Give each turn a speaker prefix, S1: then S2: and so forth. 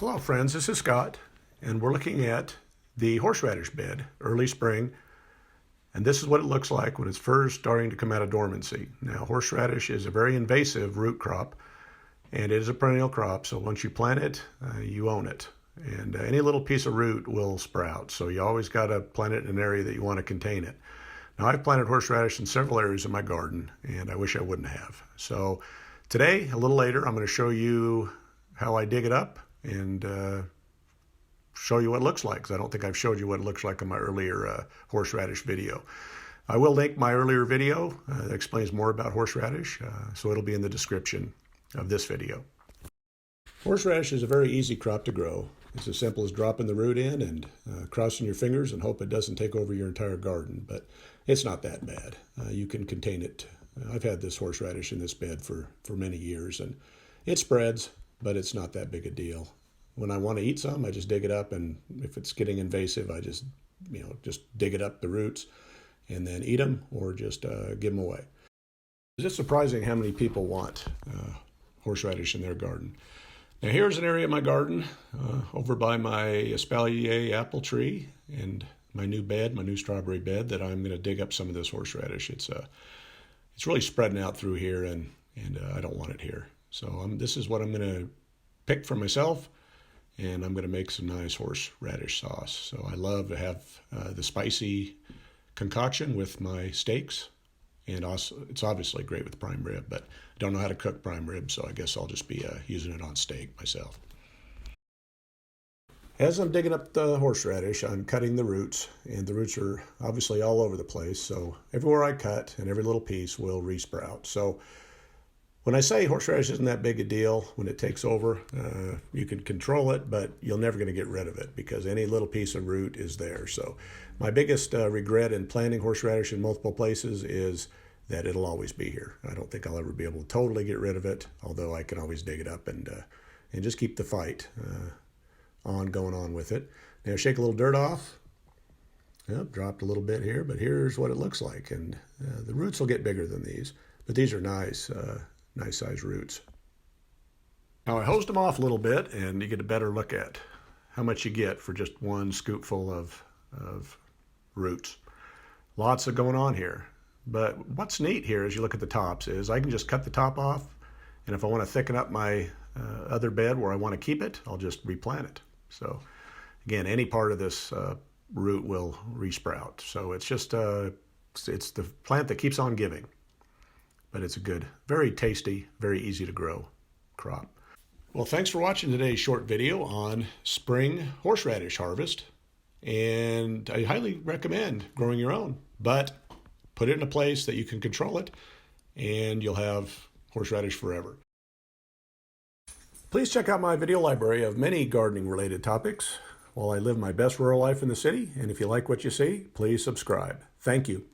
S1: Hello friends, this is Scott, and we're looking at the horseradish bed, early spring, and this is what it looks like when it's first starting to come out of dormancy. Now, horseradish is a very invasive root crop, and it is a perennial crop, so once you plant it, you own it. And any little piece of root will sprout, so you always got to plant it in an area that you want to contain it. Now, I've planted horseradish in several areas in my garden, and I wish I wouldn't have. So today, a little later, I'm going to show you how I dig it up and show you what it looks like, because I don't think I've showed you what it looks like in my earlier horseradish video. I will link my earlier video that explains more about horseradish, so it'll be in the description of this video. Horseradish is a very easy crop to grow. It's as simple as dropping the root in and crossing your fingers and hope it doesn't take over your entire garden, but it's not that bad. You can contain it. I've had this horseradish in this bed for many years, and it spreads, but it's not that big a deal. When I want to eat some, I just dig it up, and if it's getting invasive, I just dig it up the roots and then eat them or just give them away. It's just surprising how many people want horseradish in their garden. Now here's an area of my garden over by my espalier apple tree and my new bed, my new strawberry bed, that I'm going to dig up some of this horseradish. It's really spreading out through here, and I don't want it here. So this is what I'm going to pick for myself, and I'm going to make some nice horseradish sauce. So I love to have the spicy concoction with my steaks, and also it's obviously great with prime rib, but I don't know how to cook prime rib, so I guess I'll just be using it on steak myself. As I'm digging up the horseradish, I'm cutting the roots, and the roots are obviously all over the place, so everywhere I cut and every little piece will resprout. So when I say horseradish isn't that big a deal, when it takes over, you can control it, but you're never going to get rid of it because any little piece of root is there. So my biggest regret in planting horseradish in multiple places is that it'll always be here. I don't think I'll ever be able to totally get rid of it, although I can always dig it up and just keep the fight going on with it. Now shake a little dirt off. Yep, dropped a little bit here, but here's what it looks like. And the roots will get bigger than these, but these are nice size roots. Now I hosed them off a little bit, and you get a better look at how much you get for just one scoopful of roots. Lots of going on here. But what's neat here as you look at the tops is I can just cut the top off, and if I want to thicken up my other bed where I want to keep it, I'll just replant it. So again, any part of this root will resprout. So it's just it's the plant that keeps on giving. But it's a good, very tasty, very easy to grow crop. Well, thanks for watching today's short video on spring horseradish harvest. And I highly recommend growing your own, but put it in a place that you can control it, and you'll have horseradish forever. Please check out my video library of many gardening related topics while I live my best rural life in the city. And if you like what you see, please subscribe. Thank you.